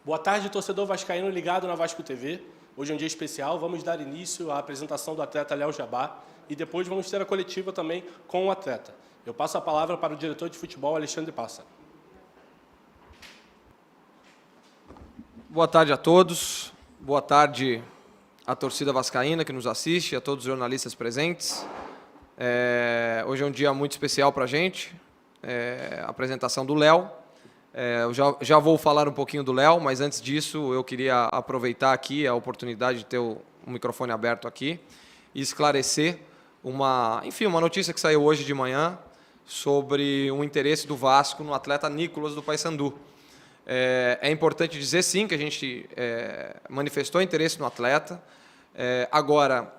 Boa tarde, torcedor vascaíno ligado na Vasco TV. Hoje é um dia especial, vamos dar início à apresentação do atleta Léo Jabá e depois vamos ter a coletiva também com o atleta. Eu passo a palavra para o diretor de futebol, Alexandre Passa. Boa tarde a todos, boa tarde à torcida vascaína que nos assiste, a todos os jornalistas presentes. Hoje é um dia muito especial para a gente, a apresentação do Léo. Eu já vou falar um pouquinho do Léo, mas antes disso eu queria aproveitar aqui a oportunidade de ter o microfone aberto aqui e esclarecer uma notícia que saiu hoje de manhã sobre um interesse do Vasco no atleta Nicolas do Paysandu. É importante dizer, sim, que a gente manifestou interesse no atleta. Agora,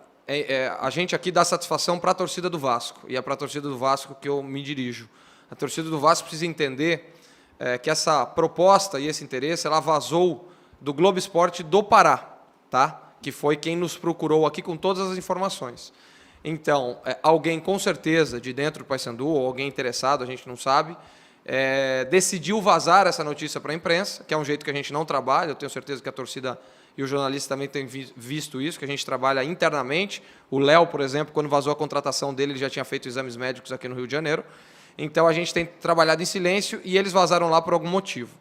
a gente aqui dá satisfação para a torcida do Vasco, e é para a torcida do Vasco que eu me dirijo. A torcida do Vasco precisa entender que essa proposta e esse interesse ela vazou do Globo Esporte do Pará, tá? Que foi quem nos procurou aqui com todas as informações. Então, alguém com certeza de dentro do Paysandu, ou alguém interessado, a gente não sabe, decidiu vazar essa notícia para a imprensa, que é um jeito que a gente não trabalha. Eu tenho certeza que a torcida e os jornalistas também têm visto isso, que a gente trabalha internamente. O Léo, por exemplo, quando vazou a contratação dele, ele já tinha feito exames médicos aqui no Rio de Janeiro. Então, a gente tem trabalhado em silêncio e eles vazaram lá por algum motivo.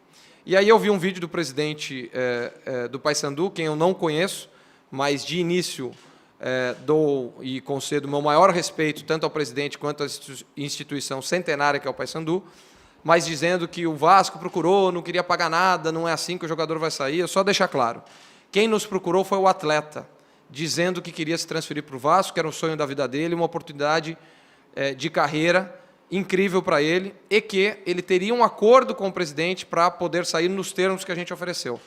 E aí eu vi um vídeo do presidente do Paysandu, quem eu não conheço, mas de início dou e concedo meu maior respeito tanto ao presidente quanto à instituição centenária que é o Paysandu, mas dizendo que o Vasco procurou, não queria pagar nada, não é assim que o jogador vai sair. Eu só deixar claro, quem nos procurou foi o atleta, dizendo que queria se transferir para o Vasco, que era um sonho da vida dele, uma oportunidade de carreira incrível para ele, e que ele teria um acordo com o presidente para poder sair nos termos que a gente ofereceu.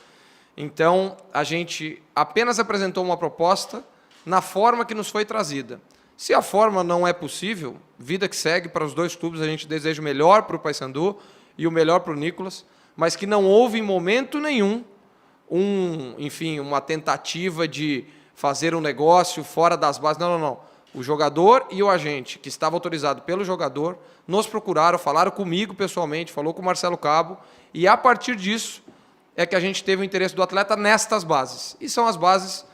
Então, a gente apenas apresentou uma proposta na forma que nos foi trazida. Se a forma não é possível, vida que segue para os dois clubes, a gente deseja o melhor para o Paysandu e o melhor para o Nicolas, mas que não houve em momento nenhum uma tentativa de fazer um negócio fora das bases. Não. O jogador e o agente, que estava autorizado pelo jogador, nos procuraram, falaram comigo pessoalmente, falou com o Marcelo Cabo, e a partir disso é que a gente teve o interesse do atleta nestas bases. E são as bases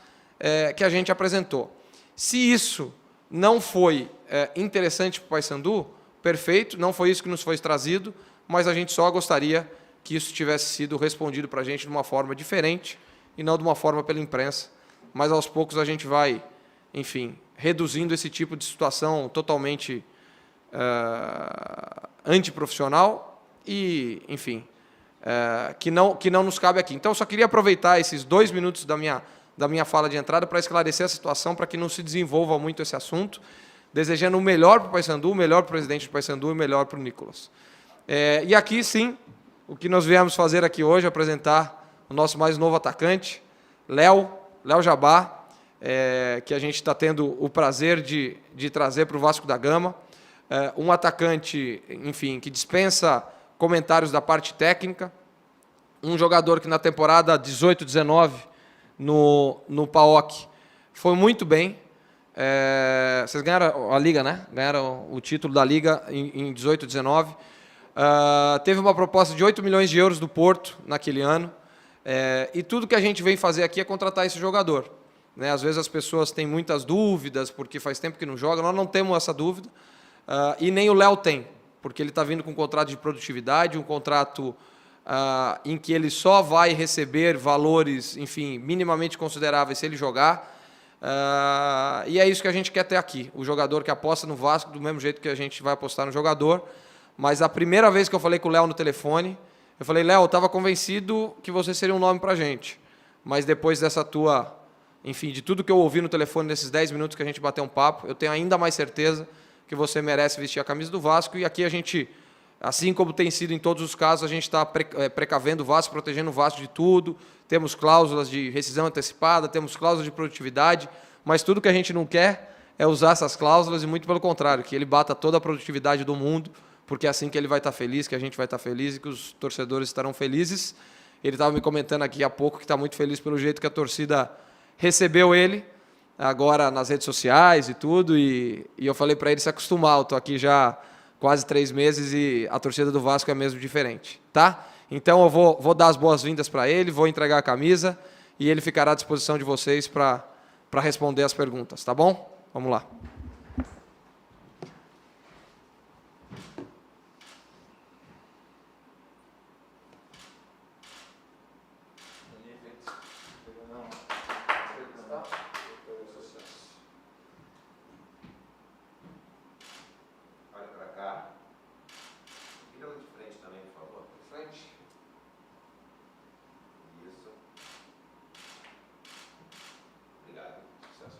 que a gente apresentou. Se isso não foi interessante para o Paysandu, perfeito, não foi isso que nos foi trazido, mas a gente só gostaria que isso tivesse sido respondido para a gente de uma forma diferente e não de uma forma pela imprensa. Mas aos poucos a gente vai, reduzindo esse tipo de situação totalmente antiprofissional e, que não nos cabe aqui. Então, eu só queria aproveitar esses 2 minutos da minha fala de entrada para esclarecer a situação, para que não se desenvolva muito esse assunto, desejando o melhor para o Paysandu, o melhor para o presidente do Paysandu e o melhor para o Nicolas. E aqui, sim, o que nós viemos fazer aqui hoje é apresentar o nosso mais novo atacante, Léo Jabá, que a gente está tendo o prazer de trazer para o Vasco da Gama. Um atacante, que dispensa comentários da parte técnica, um jogador que na temporada 18-19, no PAOK, foi muito bem. Vocês ganharam a Liga, né? Ganharam o título da Liga em 18-19. Teve uma proposta de 8 milhões de euros do Porto naquele ano. E tudo que a gente vem fazer aqui é contratar esse jogador. Às vezes as pessoas têm muitas dúvidas, porque faz tempo que não joga. Nós não temos essa dúvida. E nem o Léo tem, porque ele está vindo com um contrato de produtividade, um contrato em que ele só vai receber valores, minimamente consideráveis se ele jogar. E é isso que a gente quer ter aqui. O jogador que aposta no Vasco, do mesmo jeito que a gente vai apostar no jogador. Mas a primeira vez que eu falei com o Léo no telefone, eu falei, Léo, eu estava convencido que você seria um nome para a gente. Mas depois dessa de tudo que eu ouvi no telefone nesses 10 minutos que a gente bateu um papo, eu tenho ainda mais certeza que você merece vestir a camisa do Vasco. E aqui a gente, assim como tem sido em todos os casos, a gente está precavendo o Vasco, protegendo o Vasco de tudo. Temos cláusulas de rescisão antecipada, temos cláusulas de produtividade, mas tudo que a gente não quer é usar essas cláusulas e muito pelo contrário, que ele bata toda a produtividade do mundo, porque é assim que ele vai estar feliz, que a gente vai estar feliz e que os torcedores estarão felizes. Ele estava me comentando aqui há pouco que está muito feliz pelo jeito que a torcida recebeu ele, agora nas redes sociais e tudo, e eu falei para ele se acostumar. Eu estou aqui já quase 3 meses e a torcida do Vasco é mesmo diferente, tá? Então eu vou dar as boas-vindas para ele, vou entregar a camisa e ele ficará à disposição de vocês para responder as perguntas, tá bom? Vamos lá. Olha para cá. Vira de frente também, por favor. Frente. Isso. Obrigado. Sucesso.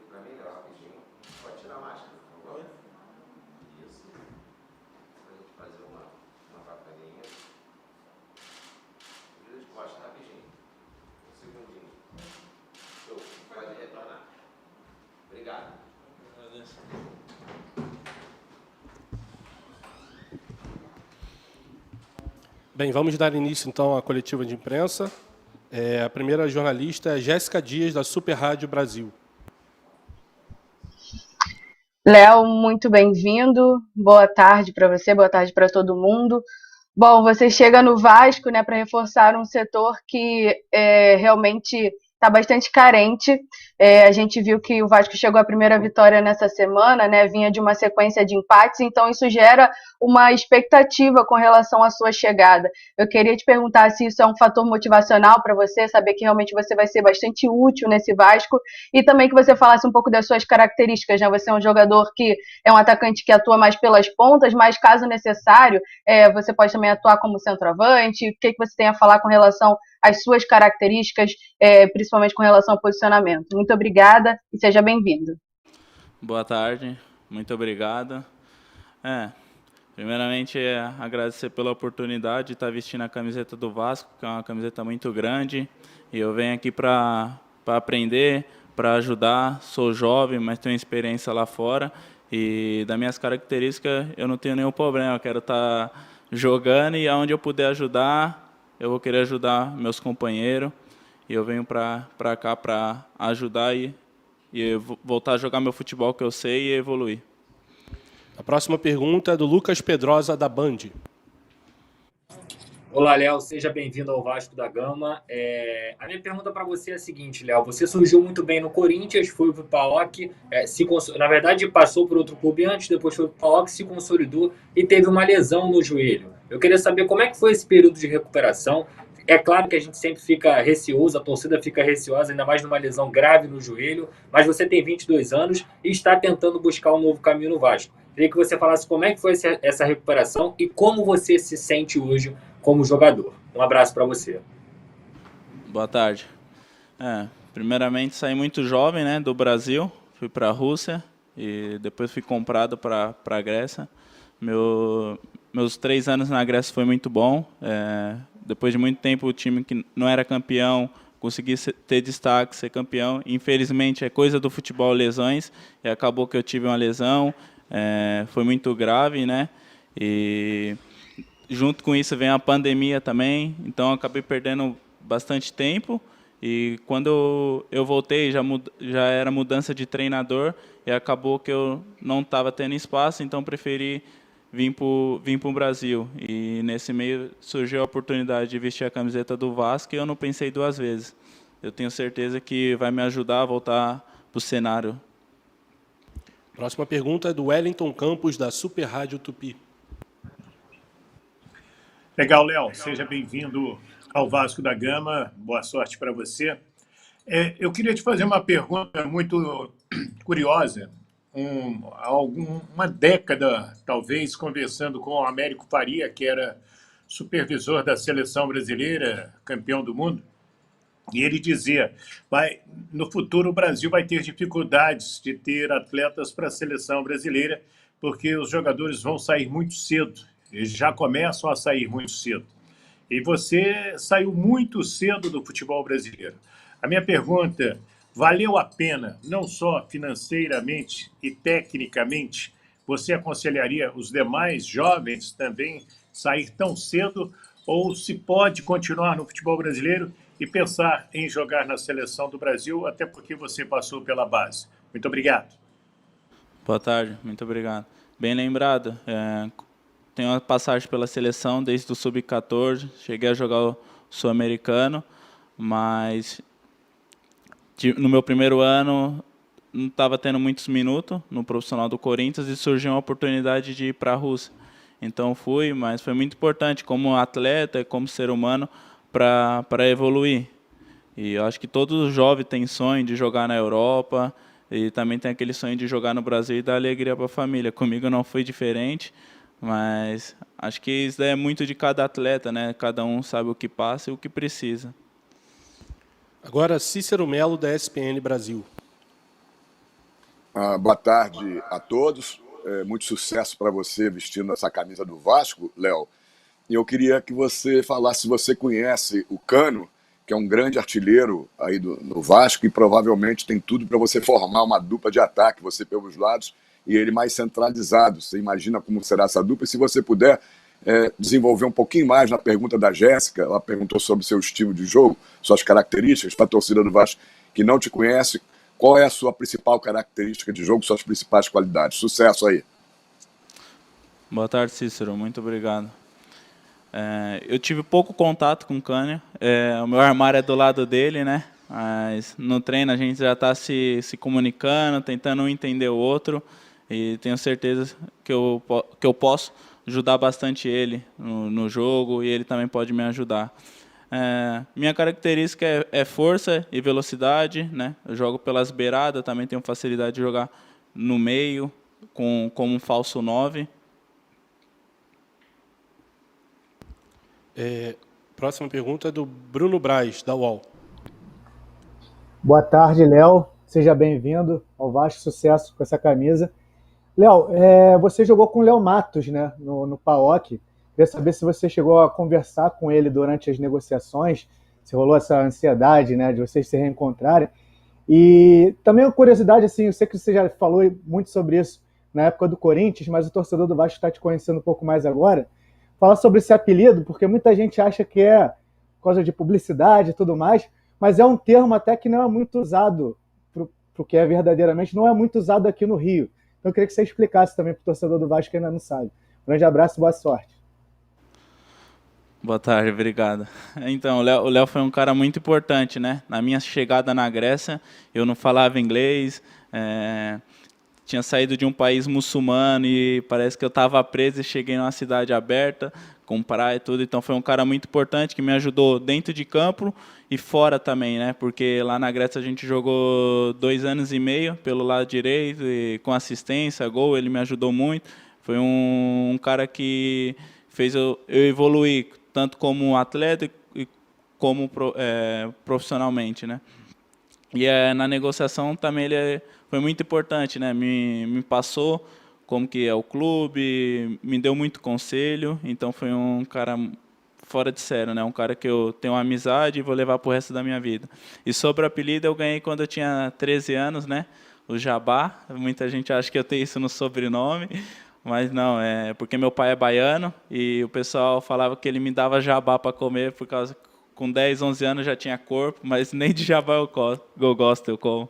Para mim, rapidinho. Pode tirar a máscara, por favor. Isso. Para a gente fazer uma bacaninha. Vira de costas rapidinho. Um segundinho. Show. Pode retornar. Obrigado. Bem, vamos dar início então à coletiva de imprensa. A primeira jornalista é Jéssica Dias, da Super Rádio Brasil. Léo, muito bem-vindo. Boa tarde para você, boa tarde para todo mundo. Bom, você chega no Vasco, né, para reforçar um setor que realmente está bastante carente. A gente viu que o Vasco chegou à primeira vitória nessa semana, né, vinha de uma sequência de empates, então isso gera uma expectativa com relação à sua chegada. Eu queria te perguntar se isso é um fator motivacional para você, saber que realmente você vai ser bastante útil nesse Vasco, e também que você falasse um pouco das suas características, né? Você é um jogador que é um atacante que atua mais pelas pontas, mas caso necessário, você pode também atuar como centroavante. O que você tem a falar com relação às suas características, principalmente com relação ao posicionamento? Muito obrigada e seja bem-vindo. Boa tarde, muito obrigado. Primeiramente, agradecer pela oportunidade de estar vestindo a camiseta do Vasco, que é uma camiseta muito grande, e eu venho aqui para aprender, para ajudar. Sou jovem, mas tenho experiência lá fora, e das minhas características eu não tenho nenhum problema. Eu quero estar jogando, e aonde eu puder ajudar, eu vou querer ajudar meus companheiros, e eu venho para cá para ajudar e voltar a jogar meu futebol que eu sei e evoluir. A próxima pergunta é do Lucas Pedrosa, da Band. Olá, Léo, seja bem-vindo ao Vasco da Gama. A minha pergunta para você é a seguinte, Léo. Você surgiu muito bem no Corinthians, foi para o PAOK, na verdade passou por outro clube antes, depois foi para o PAOK, se consolidou e teve uma lesão no joelho. Eu queria saber como é que foi esse período de recuperação. É claro que a gente sempre fica receoso, a torcida fica receosa, ainda mais numa lesão grave no joelho, mas você tem 22 anos e está tentando buscar um novo caminho no Vasco. Queria que você falasse como é que foi essa recuperação e como você se sente hoje como jogador. Um abraço para você. Boa tarde. Primeiramente, saí muito jovem, né, do Brasil, fui para a Rússia e depois fui comprado para a Grécia. Meus 3 anos na Grécia foi muito bom. Depois de muito tempo, o time que não era campeão consegui ter destaque, ser campeão. Infelizmente, é coisa do futebol, lesões, e acabou que eu tive uma lesão. Foi muito grave, né? E junto com isso vem a pandemia também, então eu acabei perdendo bastante tempo. E quando eu voltei, já era mudança de treinador, e acabou que eu não estava tendo espaço, então preferi vir para o Brasil. E nesse meio surgiu a oportunidade de vestir a camiseta do Vasco, e eu não pensei 2 vezes. Eu tenho certeza que vai me ajudar a voltar para o cenário. Próxima pergunta é do Wellington Campos, da Super Rádio Tupi. Legal, Léo. Seja bem-vindo ao Vasco da Gama. Boa sorte para você. Eu queria te fazer uma pergunta muito curiosa. Há uma década, talvez, conversando com o Américo Faria, que era supervisor da seleção brasileira, campeão do mundo, e ele dizia: no futuro o Brasil vai ter dificuldades de ter atletas para a seleção brasileira, porque os jogadores vão sair muito cedo, eles já começam a sair muito cedo. E você saiu muito cedo do futebol brasileiro. A minha pergunta: valeu a pena, não só financeiramente e tecnicamente, você aconselharia os demais jovens também sair tão cedo ou se pode continuar no futebol brasileiro e pensar em jogar na seleção do Brasil, até porque você passou pela base? Muito obrigado. Boa tarde, muito obrigado. Bem lembrado. Tenho uma passagem pela seleção desde o sub-14, cheguei a jogar o sul-americano, mas no meu primeiro ano não estava tendo muitos minutos no profissional do Corinthians e surgiu uma oportunidade de ir para a Rússia. Então fui, mas foi muito importante como atleta, como ser humano, para evoluir. E eu acho que todo jovem tem sonho de jogar na Europa e também tem aquele sonho de jogar no Brasil e dar alegria para a família. Comigo não foi diferente, mas acho que isso é muito de cada atleta, né? Cada um sabe o que passa e o que precisa. Agora, Cícero Melo, da ESPN Brasil. Boa tarde a todos. Muito sucesso para você vestindo essa camisa do Vasco, Léo. E eu queria que você falasse se você conhece o Cano, que é um grande artilheiro aí no Vasco e provavelmente tem tudo para você formar uma dupla de ataque, você pelos lados e ele mais centralizado. Você imagina como será essa dupla? E se você puder desenvolver um pouquinho mais na pergunta da Jéssica, ela perguntou sobre seu estilo de jogo, suas características, para a torcida do Vasco que não te conhece, qual é a sua principal característica de jogo, suas principais qualidades? Sucesso aí. Boa tarde, Cícero. Muito obrigado. Eu tive pouco contato com o Cânio. O meu armário é do lado dele, né? Mas no treino a gente já está se comunicando, tentando um entender o outro. E tenho certeza que eu posso ajudar bastante ele no jogo e ele também pode me ajudar. Minha característica é força e velocidade, né? Eu jogo pelas beiradas, também tenho facilidade de jogar no meio, como um falso 9. Próxima pergunta é do Bruno Braz, da UOL. Boa tarde, Léo. Seja bem-vindo ao Vasco. Sucesso com essa camisa. Léo, você jogou com o Léo Matos, né, no PAOK. Queria saber se você chegou a conversar com ele durante as negociações, se rolou essa ansiedade, né, de vocês se reencontrarem. E também uma curiosidade, assim, eu sei que você já falou muito sobre isso na época do Corinthians, mas o torcedor do Vasco está te conhecendo um pouco mais agora. Fala sobre esse apelido, porque muita gente acha que é por causa de publicidade e tudo mais, mas é um termo até que não é muito usado para o que é verdadeiramente, não é muito usado aqui no Rio. Então eu queria que você explicasse também para o torcedor do Vasco que ainda não sabe. Um grande abraço e boa sorte. Boa tarde, obrigado. Então, o Léo foi um cara muito importante, né? Na minha chegada na Grécia, eu não falava inglês, tinha saído de um país muçulmano e parece que eu estava preso e cheguei numa cidade aberta, com praia e tudo. Então, foi um cara muito importante que me ajudou dentro de campo e fora também, né? Porque lá na Grécia a gente jogou 2 anos e meio pelo lado direito e com assistência, gol, ele me ajudou muito. Foi um cara que fez eu evoluir tanto como atleta e como profissionalmente, né? E na negociação também ele foi muito importante, né? Me passou como que é o clube, me deu muito conselho, então foi um cara fora de sério, né? Um cara que eu tenho uma amizade e vou levar para o resto da minha vida. E sobre o apelido eu ganhei quando eu tinha 13 anos, né? O Jabá, muita gente acha que eu tenho isso no sobrenome, mas não, é porque meu pai é baiano e o pessoal falava que ele me dava jabá para comer, por causa que com 10, 11 anos já tinha corpo, mas nem de jabá eu gosto, eu como.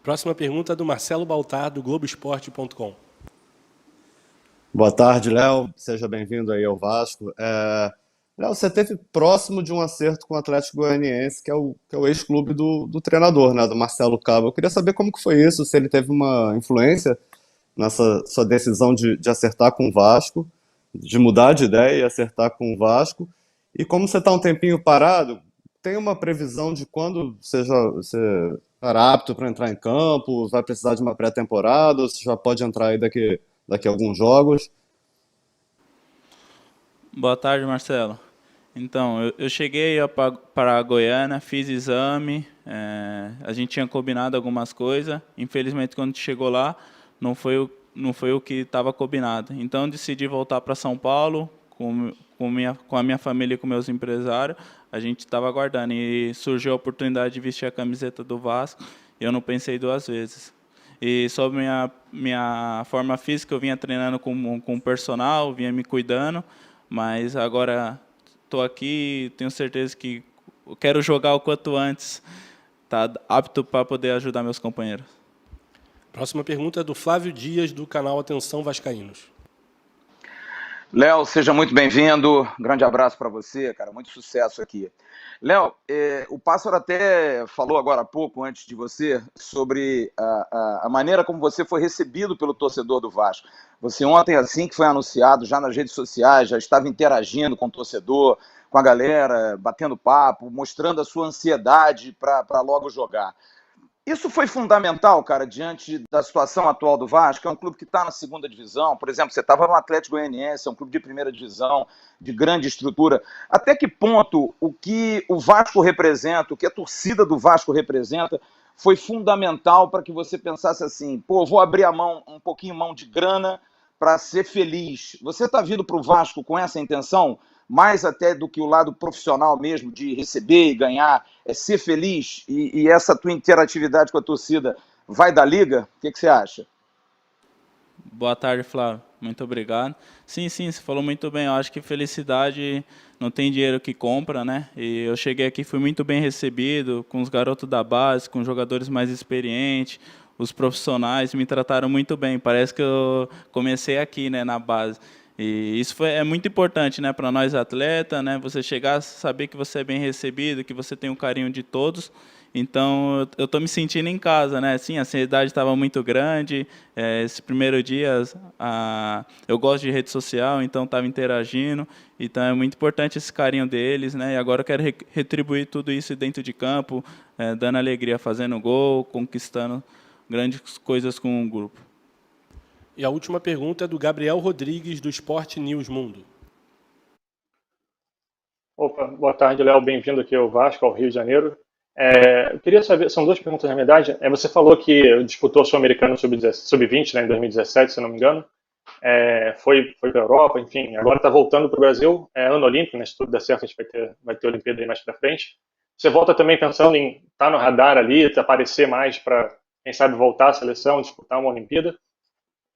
Próxima pergunta é do Marcelo Baltar, do Globoesporte.com. Boa tarde, Léo. Seja bem-vindo aí ao Vasco. Léo, você esteve próximo de um acerto com o Atlético Goianiense, que é o ex-clube do treinador, né, do Marcelo Cabo. Eu queria saber como que foi isso, se ele teve uma influência nessa sua decisão de acertar com o Vasco, de mudar de ideia e acertar com o Vasco. E como você está um tempinho parado, tem uma previsão de quando você estará apto para entrar em campo? Vai precisar de uma pré-temporada? Ou você já pode entrar aí daqui a alguns jogos? Boa tarde, Marcelo. Então, eu cheguei para a Goiânia, fiz exame, a gente tinha combinado algumas coisas. Infelizmente, quando chegou lá, não foi o que estava combinado. Então, decidi voltar para São Paulo com a minha família e com meus empresários. A gente estava aguardando e surgiu a oportunidade de vestir a camiseta do Vasco e eu não pensei 2 vezes. E sobre minha forma física, eu vinha treinando com o personal, vinha me cuidando, mas agora estou aqui, tenho certeza que eu quero jogar o quanto antes, tá apto para poder ajudar meus companheiros. Próxima pergunta é do Flávio Dias, do canal Atenção Vascaínos. Léo, seja muito bem-vindo. Grande abraço para você, cara. Muito sucesso aqui. Léo, o Pássaro até falou agora há pouco, antes de você, sobre a maneira como você foi recebido pelo torcedor do Vasco. Você ontem, assim que foi anunciado, já nas redes sociais, já estava interagindo com o torcedor, com a galera, batendo papo, mostrando a sua ansiedade para logo jogar. Isso foi fundamental, cara, diante da situação atual do Vasco. É um clube que está na segunda divisão. Por exemplo, você estava no Atlético Goianiense, é um clube de primeira divisão, de grande estrutura. Até que ponto o que o Vasco representa, o que a torcida do Vasco representa, foi fundamental para que você pensasse assim, pô, vou abrir a mão, um pouquinho mão de grana para ser feliz. Você está vindo para o Vasco com essa intenção? Mais até do que o lado profissional mesmo, de receber e ganhar, ser feliz, e essa tua interatividade com a torcida vai da liga? O que você acha? Boa tarde, Flávio. Muito obrigado. Sim, você falou muito bem. Eu acho que felicidade não tem dinheiro que compra, né? E eu cheguei aqui, fui muito bem recebido, com os garotos da base, com jogadores mais experientes, os profissionais me trataram muito bem. Parece que eu comecei aqui, né, na base. E isso é muito importante, né, para nós atletas, né, você chegar a saber que você é bem recebido, que você tem o carinho de todos. Então, eu estou me sentindo em casa, né? Sim, a ansiedade estava muito grande. Esse primeiro dia, eu gosto de rede social, então estava interagindo. Então, é muito importante esse carinho deles, né? E agora eu quero retribuir tudo isso dentro de campo, dando alegria, fazendo gol, conquistando grandes coisas com o grupo. E a última pergunta é do Gabriel Rodrigues, do Sport News Mundo. Opa, boa tarde, Léo. Bem-vindo aqui ao Vasco, ao Rio de Janeiro. Eu queria saber, são duas perguntas na verdade. Você falou que disputou o Sul-Americano Sub-20, né, em 2017, se não me engano. Foi para a Europa, enfim. Agora está voltando para o Brasil. Ano olímpico, né, se tudo der certo, a gente vai ter Olimpíada aí mais para frente. Você volta também pensando em estar no radar ali, aparecer mais para, quem sabe, voltar à seleção, disputar uma Olimpíada.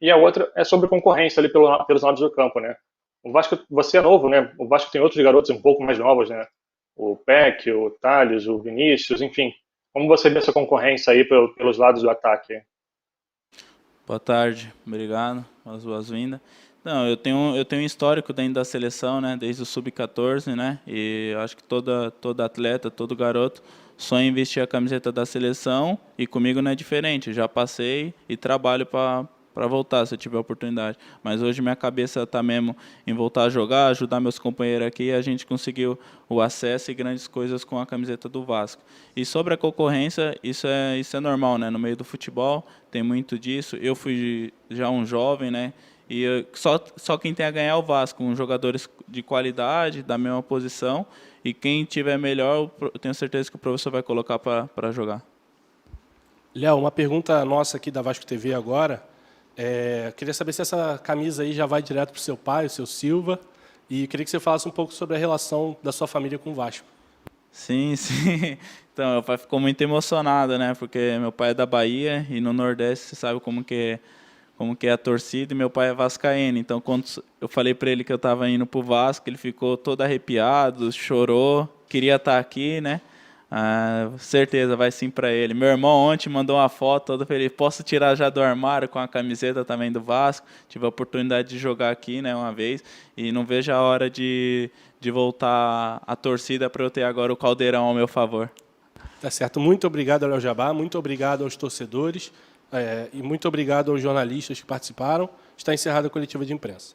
E a outra é sobre concorrência ali pelos lados do campo, né? O Vasco, você é novo, né? O Vasco tem outros garotos um pouco mais novos, né? O Peck, o Thales, o Vinícius, enfim. Como você vê essa concorrência aí pelos lados do ataque? Boa tarde, obrigado pelas boas-vindas. Não, eu tenho um histórico dentro da seleção, né? Desde o Sub-14, né? E acho que todo atleta, todo garoto sonha em vestir a camiseta da seleção, e comigo não é diferente. Já passei e trabalho para voltar, se eu tiver oportunidade. Mas hoje minha cabeça está mesmo em voltar a jogar, ajudar meus companheiros aqui, e a gente conseguiu o acesso e grandes coisas com a camiseta do Vasco. E sobre a concorrência, isso é normal, né? No meio do futebol tem muito disso. Eu fui já um jovem, né? E só quem tem a ganhar é o Vasco, com jogadores de qualidade, da mesma posição, e quem tiver melhor, eu tenho certeza que o professor vai colocar para jogar. Léo, uma pergunta nossa aqui da Vasco TV agora. Queria saber se essa camisa aí já vai direto para o seu pai, o seu Silva, e queria que você falasse um pouco sobre a relação da sua família com o Vasco. Sim. Então, meu pai ficou muito emocionado, né? Porque meu pai é da Bahia e no Nordeste você sabe como que é a torcida, e meu pai é vascaíno. Então, quando eu falei para ele que eu estava indo para o Vasco, ele ficou todo arrepiado, chorou, queria estar aqui, né? Certeza, vai sim para ele. Meu irmão ontem mandou uma foto todo feliz. Posso tirar já do armário com a camiseta também do Vasco. Tive a oportunidade de jogar aqui, né, uma vez, e não vejo a hora de voltar a torcida para eu ter agora o Caldeirão ao meu favor. Tá certo. Muito obrigado, Léo Jabá. Muito obrigado aos torcedores e muito obrigado aos jornalistas que participaram. Está encerrada a coletiva de imprensa.